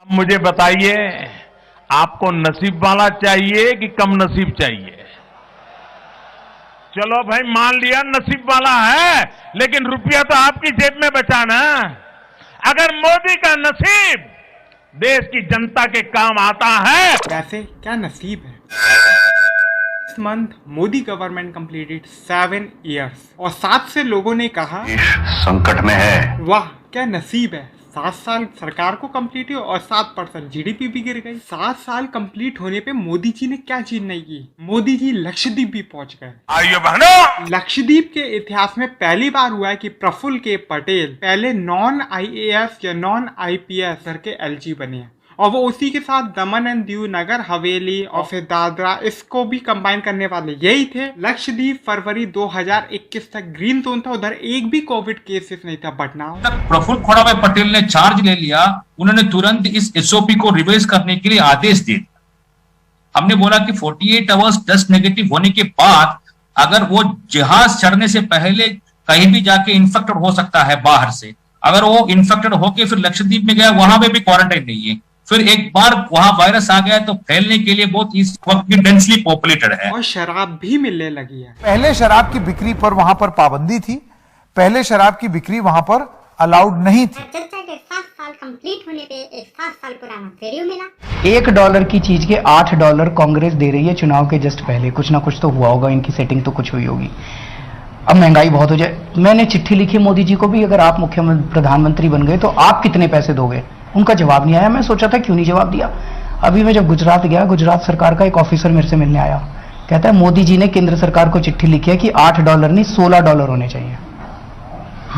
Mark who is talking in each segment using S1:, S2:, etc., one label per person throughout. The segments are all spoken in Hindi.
S1: मुझे बताइए, आपको नसीब वाला चाहिए कि कम नसीब चाहिए? चलो भाई, मान लिया नसीब वाला है, लेकिन रुपया तो आपकी जेब में बचा ना। अगर मोदी का नसीब देश की जनता के काम आता है।
S2: वैसे क्या नसीब है। इस month Modi government completed 7 years और 7 से लोगों ने कहा
S3: संकट में है।
S2: वाह क्या नसीब है। 7 साल सरकार को कंप्लीट हुए और 7% जीडीपी भी गिर गई। 7 साल कंप्लीट होने पे मोदी जी ने क्या चीज नहीं की, मोदी जी लक्षद्वीप भी पहुंच गए।
S1: आइए बहनों,
S2: लक्षद्वीप के इतिहास में पहली बार हुआ है कि प्रफुल्ल के पटेल पहले नॉन IAS या नॉन IPS करके LG बने हैं और वो उसी के साथ दमन एंड दीव, नगर हवेली और फिर दादरा इसको भी कंबाइन करने वाले यही थे। लक्षद्वीप फरवरी 2021 तक ग्रीन जोन था, उधर एक भी कोविड केसेस नहीं था। बट नाउ
S4: प्रफुल्ल खोड़ाभाई पटेल ने चार्ज ले लिया, उन्होंने तुरंत इस SOP को रिवाइज करने के लिए आदेश दे दिया। हमने बोला कि 48 आवर्स टेस्ट नेगेटिव होने के बाद अगर वो जहाज चढ़ने से पहले कहीं भी जाके इन्फेक्टेड हो सकता है बाहर से, अगर वो इन्फेक्टेड होके फिर लक्षद्वीप में गया, वहां पे भी क्वारंटाइन नहीं है, फिर एक बार वहां वायरस आ गया तो फैलने के लिए बहुत इस वक्त भी डेंसली पॉपुलेटेड है।
S2: और शराब भी मिलने लगी है।
S5: पहले शराब की बिक्री पर वहां पर पाबंदी थी, पहले शराब की बिक्री वहां पर अलाउड नहीं थी।
S6: चर्चा के 7 साल कंप्लीट होने पे एक 7 साल पुराना वीडियो मिला।
S7: $1 की चीज के $8 कांग्रेस दे रही है चुनाव के जस्ट पहले। कुछ ना कुछ तो हुआ होगा, इनकी सेटिंग तो कुछ हुई होगी। अब महंगाई बहुत हो जाए, मैंने चिट्ठी लिखी मोदी जी को भी, अगर आप मुख्यमंत्री प्रधानमंत्री बन गए तो आप कितने पैसे दोगे। उनका जवाब नहीं आया। मैं सोचा था क्यों नहीं जवाब दिया। अभी मैं जब गुजरात गया, गुजरात सरकार का एक ऑफिसर मेरे से मिलने आया, कहता है मोदी जी ने केंद्र सरकार को चिट्ठी लिखी है कि $8 नहीं $16 होने चाहिए।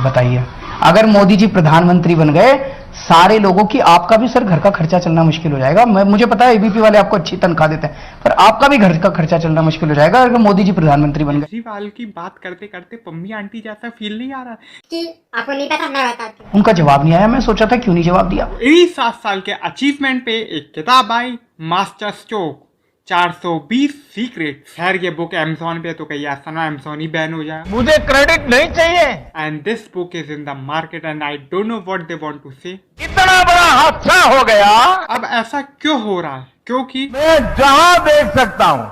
S7: बताइए, अगर मोदी जी प्रधानमंत्री बन गए, सारे लोगों की, आपका भी सर घर का खर्चा चलना मुश्किल हो जाएगा। मुझे पता है ABP वाले आपको अच्छी तनख्वाह देते हैं, पर आपका भी घर का खर्चा चलना मुश्किल हो जाएगा अगर मोदी जी प्रधानमंत्री बन गए।
S2: केजरीवाल की बात करते करते पम्मी आंटी जैसा फील नहीं आ रहा
S6: कि आपको नहीं पता, मैं बताती हूँ।
S7: उनका जवाब नहीं आया। मैं सोचा था क्यों नहीं जवाब दिया।
S2: इन्हीं 7 साल के अचीवमेंट पे एक किताब आई, मास्टर स्ट्रोक 420 सीक्रेट। खैर ये बुक Amazon पे, तो कहीं ऐसा ना Amazon ही बैन हो जाए।
S1: मुझे क्रेडिट नहीं चाहिए।
S2: And this book is in the market and I don't know what they want to say.
S1: इतना बड़ा हादसा हो गया।
S2: अब ऐसा क्यों हो रहा है? क्योंकि
S1: मैं जहां देख सकता हूं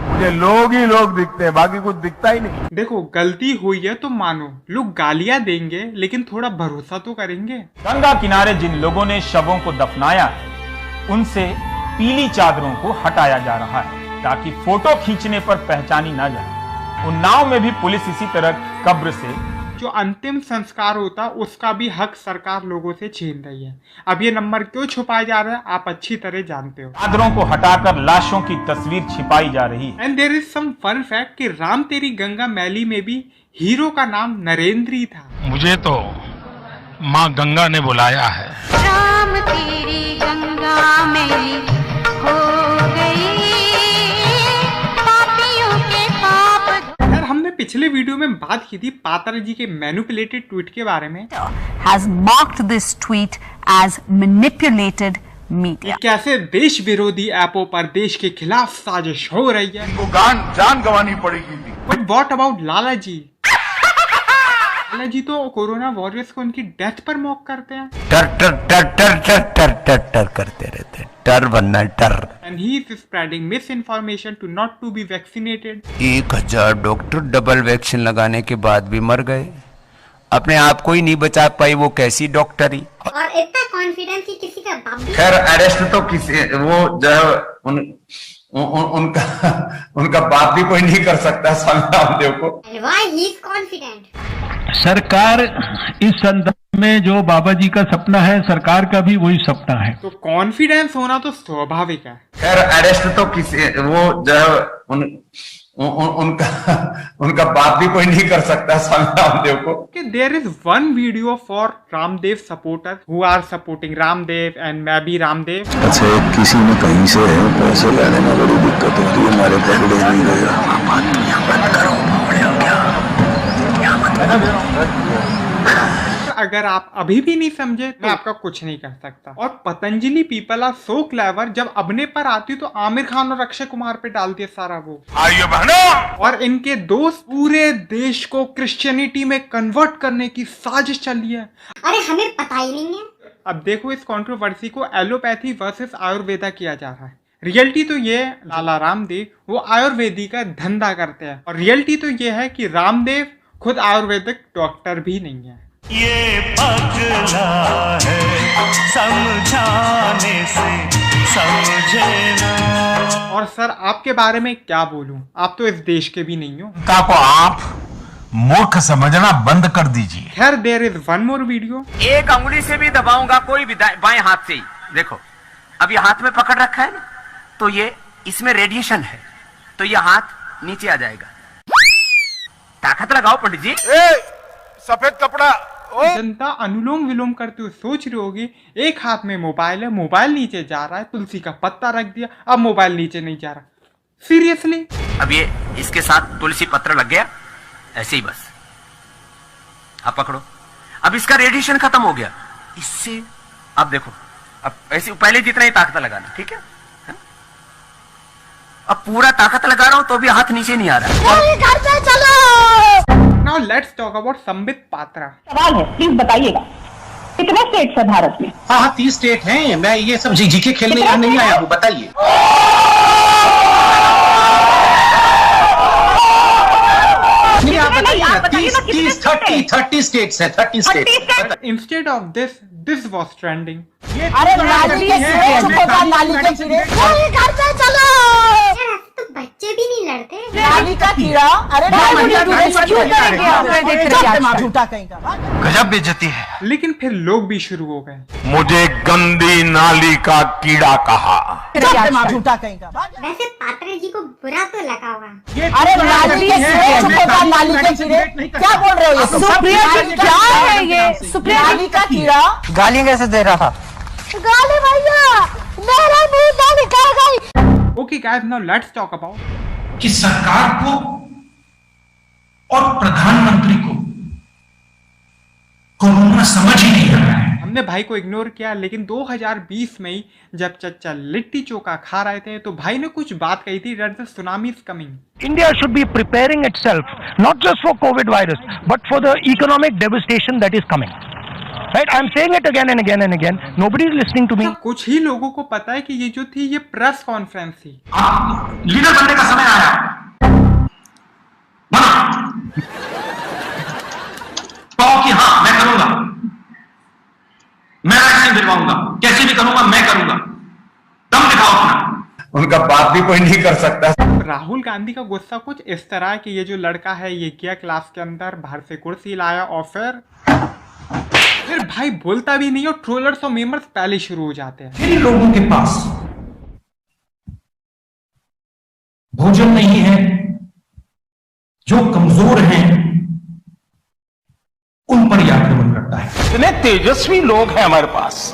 S1: मुझे लोग ही लोग दिखते हैं, बाकी कुछ दिखता ही नहीं।
S2: देखो गलती हुई है तो मानो, लोग गालियां देंगे लेकिन थोड़ा भरोसा तो करेंगे।
S8: गंगा किनारे जिन लोगों ने शवों को दफनाया है, उनसे पीली चादरों को हटाया जा रहा है ताकि फोटो खींचने पर पहचानी ना जाए। उन्नाव में भी पुलिस इसी तरह कब्र से
S2: जो अंतिम संस्कार होता उसका भी हक सरकार लोगों से छीन रही है। अब ये नंबर क्यों छुपाया जा रहा है आप अच्छी तरह जानते हो।
S8: चादरों को हटाकर लाशों की तस्वीर छिपाई जा रही है।
S2: And there is some fun fact कि राम तेरी गंगा मैली में भी हीरो का नाम नरेंद्र ही था।
S1: मुझे तो माँ गंगा ने बुलाया है।
S9: राम तेरी गंगा मैली हो गई, पापियों के पाप।
S2: यार हमने पिछले वीडियो में बात की थी पात्रा जी के मैनिपुलेटेड ट्वीट के बारे में।
S10: has marked this tweet as manipulated media.
S2: कैसे देश विरोधी ऐपों पर देश के खिलाफ साजिश हो रही है।
S1: इनको जान गंवानी पड़ेगी।
S2: बट व्हाट अबाउट लाला जी? लाला जी तो कोरोना वॉरियर्स को उनकी डेथ पर मॉक करते हैं।
S3: टर टर टर टर टर टर टर टर करते रहते हैं। टर बनना टर।
S2: And he is spreading misinformation to not to be vaccinated.
S3: 1000 doctor double vaccine लगाने के बाद भी मर गए। अपने आप को ही नहीं बचा पाई, वो कैसी डॉक्टरी।
S6: और इतना कॉन्फिडेंस कि किसी का बाप भी।
S3: खैर अरेस्ट तो किसी वो जो उनका बाप भी कोई नहीं कर सकता स्वामी रामदेव को।
S6: And why he is confident?
S1: सरकार इस संदर्भ में जो बाबा जी का सपना है, सरकार का भी वही सपना है।
S2: तो कॉन्फिडेंस होना तो स्वाभाविक है।
S3: खैर अरेस्ट तो किसी वो जो उनका बाप भी कोई नहीं कर सकता स्वामी रामदेव को।
S2: There is one video for Ramdev supporter who are supporting Ramdev and मैं भी रामदेव।
S11: अच्छा किसी ने कहीं से पैसे लेने में बड़ी दिक्कत हो रही है, हमारे पकड़े नहीं गया।
S2: अगर आप अभी भी नहीं समझे मैं आपका कुछ नहीं कर सकता। और Patanjali people are so clever, जब अपने पर आती तो आमिर खान और अक्षय कुमार पे डाल दिया सारा वो।
S1: आइए बहनों,
S2: और इनके दोस्त पूरे देश को क्रिश्चियनिटी में कन्वर्ट करने की साजिश चली है।
S6: अरे हमें पता ही नहीं है।
S2: अब देखो इस कंट्रोवर्सी को एलोपैथी वर्सेस आयुर्वेदा किया जा रहा है। रियलिटी तो ये है लाला रामदेव वो आयुर्वेदी का धंधा करते हैं, और रियलिटी तो ये है कि रामदेव खुद आयुर्वेदिक डॉक्टर भी नहीं है।
S12: ये पगला है समझाने से समझे ना।
S2: और सर आपके बारे में क्या बोलूं, आप तो इस देश के भी नहीं हो।
S13: को आप मूर्ख समझना बंद कर दीजिए।
S2: खैर there is one more video.
S3: एक अंगुली से भी दबाऊंगा कोई भी बाएं हाथ से ही। देखो अब ये हाथ में पकड़ रखा है ना, तो ये इसमें रेडिएशन है, तो ये हाथ नीचे आ जाएगा। ताकत लगाओ पंडित जी।
S13: सफेद कपड़ा।
S2: जनता अनुलोम विलोम करते हुए सोच रही होगी एक हाथ में मोबाइल है, मोबाइल नीचे जा रहा है, तुलसी का पत्ता रख दिया, अब मोबाइल नीचे नहीं जा रहा। सीरियसली
S3: अब ये इसके साथ तुलसी पत्र लग गया ऐसे ही, बस आप पकड़ो। अब इसका रेडिएशन खत्म हो गया इससे। अब देखो अब ऐसे पहले जितना ही ताकत लगाना, ठीक है? अब पूरा ताकत लगा रहा हूं तो भी हाथ नीचे नहीं आ रहा।
S9: घर पे चलो।
S2: Now let's talk about Sambit Patra.
S14: सवाल है, प्लीज बताइएगा कितने स्टेट्स है भारत में?
S15: हाँ 30 स्टेट हैं। मैं ये सब जीके खेलने यहाँ नहीं आया हूँ, बताइए। आप बताइए 30 स्टेट्स है। 30 states.
S2: Instead of this was trending.
S9: अरे नाली के कीड़े, घर पे चलो।
S6: तो बच्चे भी नहीं लड़ते।
S9: नाली का कीड़ा। अरे झूठा कहीं का।
S13: गजब बेइज्जती है।
S2: लेकिन फिर लोग भी शुरू हो गए,
S13: मुझे गंदी नाली का कीड़ा कहा।
S9: झूठा कहीं का।
S6: वैसे पात्रा जी को बुरा तो लगा होगा।
S9: अरे नाली के कीड़े क्या बोल रहे हो? ये सुप्रिया जी क्या है ये? सुप्रिया नाली का कीड़ा
S3: गालियां कैसे दे रहा था?
S9: गाली भैया मेरा मुंह निकल गई।
S2: Okay guys, now let's talk about
S15: कि सरकार को और प्रधानमंत्री को कोरोना समझ ही नहीं रहा है।
S2: हमने भाई को इग्नोर किया, लेकिन 2020 में ही जब चचा लिट्टी चोखा खा रहे थे तो भाई ने कुछ बात कही थी, that the tsunami is coming.
S16: India should be preparing itself not just for COVID virus but for the economic devastation that is coming. Right? I'm saying it again and again and again. Nobody is listening to me.
S2: कुछ ही लोगों को पता है कि ये जो थी ये प्रेस कॉन्फ्रेंस थी।
S15: लीडर बनने का समय आया। कहो कि हाँ मैं करूंगा, मैं वैक्सीन दिलवाऊंगा, कैसे भी करूंगा, मैं करूंगा। दम दिखाओ अपना।
S13: उनका बात भी कोई नहीं कर सकता।
S2: राहुल गांधी का गुस्सा कुछ इस तरह है कि ये जो लड़का है ये किया क्लास के अंदर, बाहर से कुर्सी लाया और फिर भाई बोलता भी नहीं, और ट्रोलर्स और मेमर्स पहले शुरू हो जाते हैं।
S15: जिन लोगों के पास भोजन नहीं है, जो कमजोर हैं, उन पर आक्रमण करता है।
S8: कितने तेजस्वी लोग हैं हमारे पास,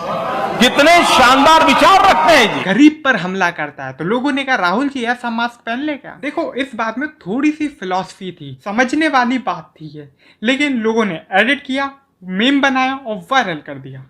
S8: कितने शानदार विचार रखते हैं जी।
S2: गरीब पर हमला करता है। तो लोगों ने कहा राहुल जी ऐसा मास्क पहन ले क्या? देखो इस बात में थोड़ी सी फिलॉसफी थी, समझने वाली बात थी ये, लेकिन लोगों ने एडिट किया, मीम बनाया और वायरल कर दिया।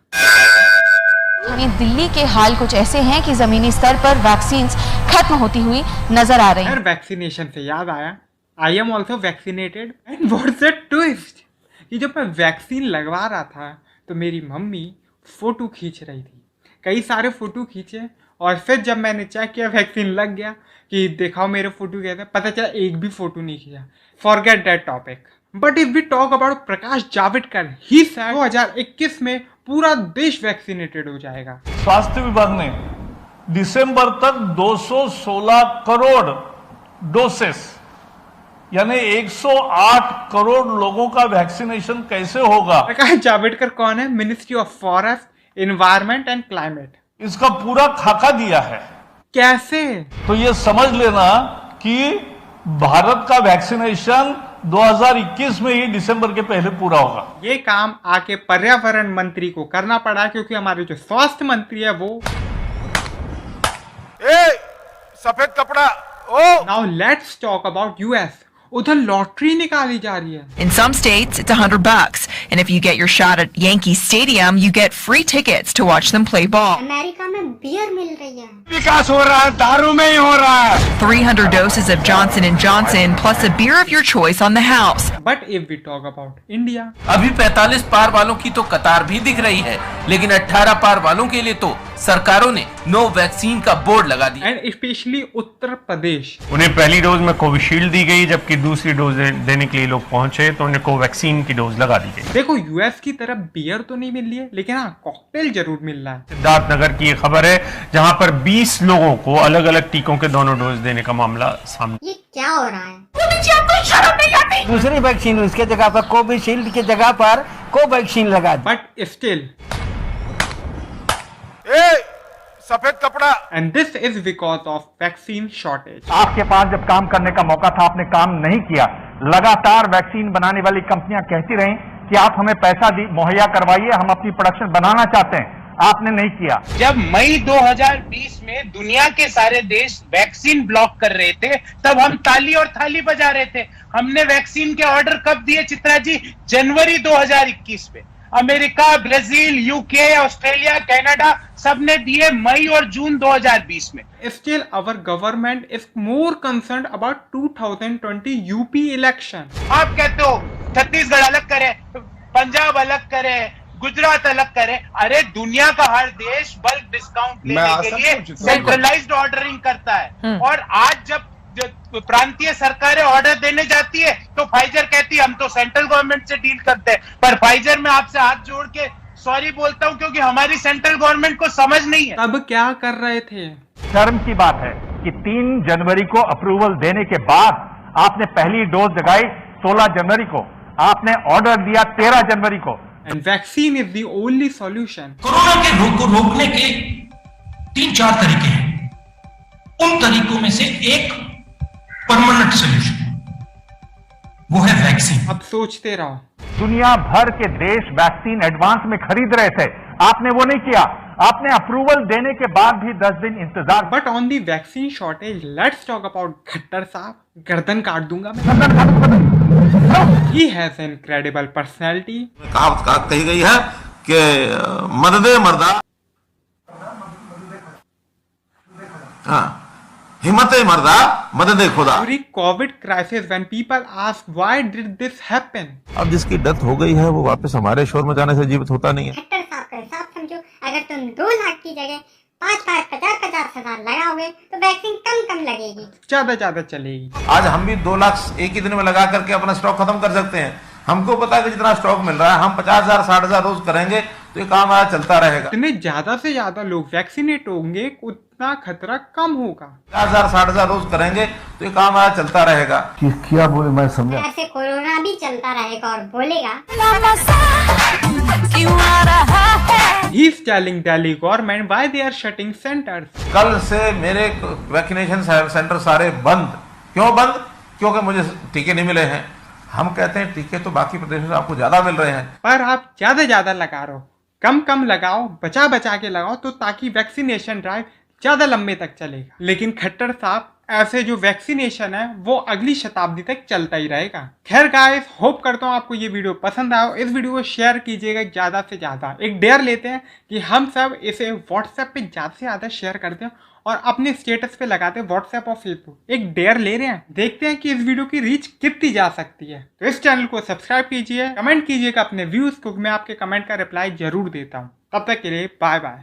S17: दिल्ली के हाल कुछ ऐसे हैं कि जमीनी स्तर पर वैक्सीन खत्म होती हुई नजर आ रही है।
S2: वैक्सीनेशन से याद आया, I am also vaccinated and what's the twist कि जब मैं वैक्सीन लगवा रहा था तो मेरी मम्मी फोटो खींच रही थी, कई सारे फोटो खींचे, और फिर जब मैंने चेक किया वैक्सीन लग गया कि दिखाओ मेरे फोटो कैसे, पता चला एक भी फोटो नहीं खींचा। Forget that topic. But if we talk about Prakash Javadekar, he said 2021 में पूरा देश वैक्सीनेटेड हो जाएगा।
S18: स्वास्थ्य विभाग ने दिसंबर तक 216 करोड़ डोसेस यानी 108 करोड़ लोगों का वैक्सीनेशन कैसे होगा?
S2: प्रकाश जावड़ेकर कौन है? Ministry of forest, environment and climate.
S18: इसका पूरा खाका दिया है।
S2: कैसे?
S18: तो ये समझ लेना कि भारत का वैक्सीनेशन 2021 में ही दिसंबर के पहले पूरा होगा।
S2: ये काम आके पर्यावरण मंत्री को करना पड़ा, क्योंकि हमारे जो स्वास्थ्य मंत्री है वो
S13: सफेद कपड़ा।
S2: Now let's talk about US. उधर लॉटरी निकाली जा रही है।
S19: In some states, it's $100, and if you get your shot at Yankee Stadium, you get free tickets to watch them play ball.
S6: America में बियर मिल रही है।
S20: विकास हो रहा है, दारू में ही हो रहा है।
S19: 300 doses of Johnson & Johnson plus a beer of your choice on the house.
S2: But if we talk about India,
S3: अभी 45 पार वालों की तो कतार भी दिख रही है, लेकिन 18 पार वालों के लिए तो सरकारों ने नो वैक्सीन का बोर्ड लगा दिया।
S2: एंड स्पेशली उत्तर प्रदेश,
S8: उन्हें पहली डोज में कोविशील्ड दी गई, जबकि दूसरी डोज देने के लिए लोग पहुंचे तो उन्हें कोवैक्सीन की डोज लगा दी गई।
S2: देखो यूएस की तरफ बियर तो नहीं मिल रही है, लेकिन हाँ कॉकटेल जरूर मिल रहा है।
S8: सिद्धार्थनगर की ये खबर है, जहां पर 20 लोगों को अलग अलग टीकों के दोनों डोज देने का मामला सामने।
S6: ये क्या हो रहा है?
S20: दूसरी वैक्सीन उसके जगह पर कोविशील्ड की जगह पर कोवैक्सीन लगा।
S2: बट स्टिल
S20: सफेद कपड़ा।
S2: And this is because of vaccine shortage.
S16: आपके पास जब काम करने का मौका था, आपने काम नहीं किया। लगातार वैक्सीन बनाने वाली कंपनियां कहती रहीं कि आप हमें पैसा मुहैया करवाइए, हम अपनी प्रोडक्शन बनाना चाहते हैं, आपने नहीं किया।
S20: जब मई 2020 में दुनिया के सारे देश वैक्सीन ब्लॉक कर रहे थे, तब हम ताली और थाली बजा रहे थे। हमने वैक्सीन के ऑर्डर कब दिए चित्रा जी? जनवरी 2021 में। America, Brazil, UK, Australia, Canada सबने दिए मई और जून 2020 में।
S2: Still our government is more concerned about 2020 UP election.
S20: आप कहते हो छत्तीसगढ़ अलग करे, पंजाब अलग करे, गुजरात अलग करे। अरे दुनिया का हर देश बल्क डिस्काउंट लेने के लिए सेंट्रलाइज्ड ऑर्डरिंग करता है। और आज जब प्रांतीय सरकारें ऑर्डर देने जाती है तो फाइजर कहती है हम तो सेंट्रल गवर्नमेंट से डील करते हैं। पर फाइजर में आपसे हाथ जोड़ के सॉरी बोलता हूं, क्योंकि हमारी सेंट्रल गवर्नमेंट को समझ नहीं है।
S2: अब क्या कर रहे थे?
S16: शर्म की बात है कि 3 जनवरी को अप्रूवल देने के बाद आपने पहली डोज लगाई 16 जनवरी को, आपने ऑर्डर दिया 13 जनवरी को।
S2: And vaccine is the only solution.
S4: Corona के रोग को रोकने के 3-4 तरीके हैं। उन तरीकों में से एक परमानेंट सॉल्यूशन, वो है वैक्सीन।
S2: अब सोचते रहो,
S16: दुनिया भर के देश वैक्सीन एडवांस में खरीद रहे थे, आपने वो नहीं किया। आपने अप्रूवल देने के बाद भी 10 दिन इंतजार।
S2: But on the vaccine shortage let's talk about Khattar साहब। गर्दन काट दूंगा मैं। He has an incredible personality।
S11: कहावत कही गई है कि मददे मर्दा, हाँ, हिम्मते मर्दा मददे खुदा।
S2: During COVID crisis when people ask why did this happen?
S11: अब जिसकी डेथ हो गई है वो वापस हमारे शोर में जाने से जीवित होता नहीं है।
S6: खट्टर साहब का हिसाब समझो, अगर तुम 2 लाख की जगह 5-50 हजार लगाओगे तो वैक्सीन कम लगेगी,
S2: ज्यादा चलेगी।
S11: आज हम भी 2 लाख एक ही दिन में लगा करके अपना स्टॉक खत्म कर सकते हैं। हमको पता है कि जितना स्टॉक मिल रहा है, हम 50,000 60,000 रोज करेंगे तो ये काम आया चलता रहेगा।
S2: जितने ज्यादा से ज्यादा लोग वैक्सीनेट होंगे उतना खतरा कम होगा।
S11: 50,000 60,000 रोज करेंगे तो ये काम आया चलता रहेगा।
S5: क्या बोले मैं समझा।
S6: ऐसे कोरोना भी चलता रहेगा और बोलेगा।
S2: He is telling Delhi government why they are shutting centers।
S11: कल से मेरे वैक्सीनेशन सेंटर सारे बंद। क्यों बंद? क्योंकि मुझे टीके नहीं मिले हैं। हम कहते हैं टीके तो बाकी प्रदेशों से आपको ज्यादा मिल रहे हैं,
S2: पर आप ज्यादा लगा रहे हो। कम लगाओ, बचा के लगाओ, तो ताकि वैक्सीनेशन ड्राइव ज्यादा लंबे तक चलेगा। लेकिन खट्टर साहब, ऐसे जो वैक्सीनेशन है वो अगली शताब्दी तक चलता ही रहेगा। खैर गाइस, होप करता हूँ आपको ये वीडियो पसंद आया। इस वीडियो को शेयर कीजिएगा ज्यादा से ज्यादा। एक डेयर लेते हैं कि हम सब इसे व्हाट्सएप पे ज्यादा से ज्यादा शेयर करते हैं और अपने स्टेटस पे लगाते हैं व्हाट्सएप और फेसबुक। एक डेयर ले रहे हैं, देखते हैं कि इस वीडियो की रीच कितनी जा सकती है। तो इस चैनल को सब्सक्राइब कीजिए, कमेंट कीजिएगा अपने व्यूज, क्योंकि मैं आपके कमेंट का रिप्लाई जरूर देता हूँ। तब तक के लिए बाय बाय।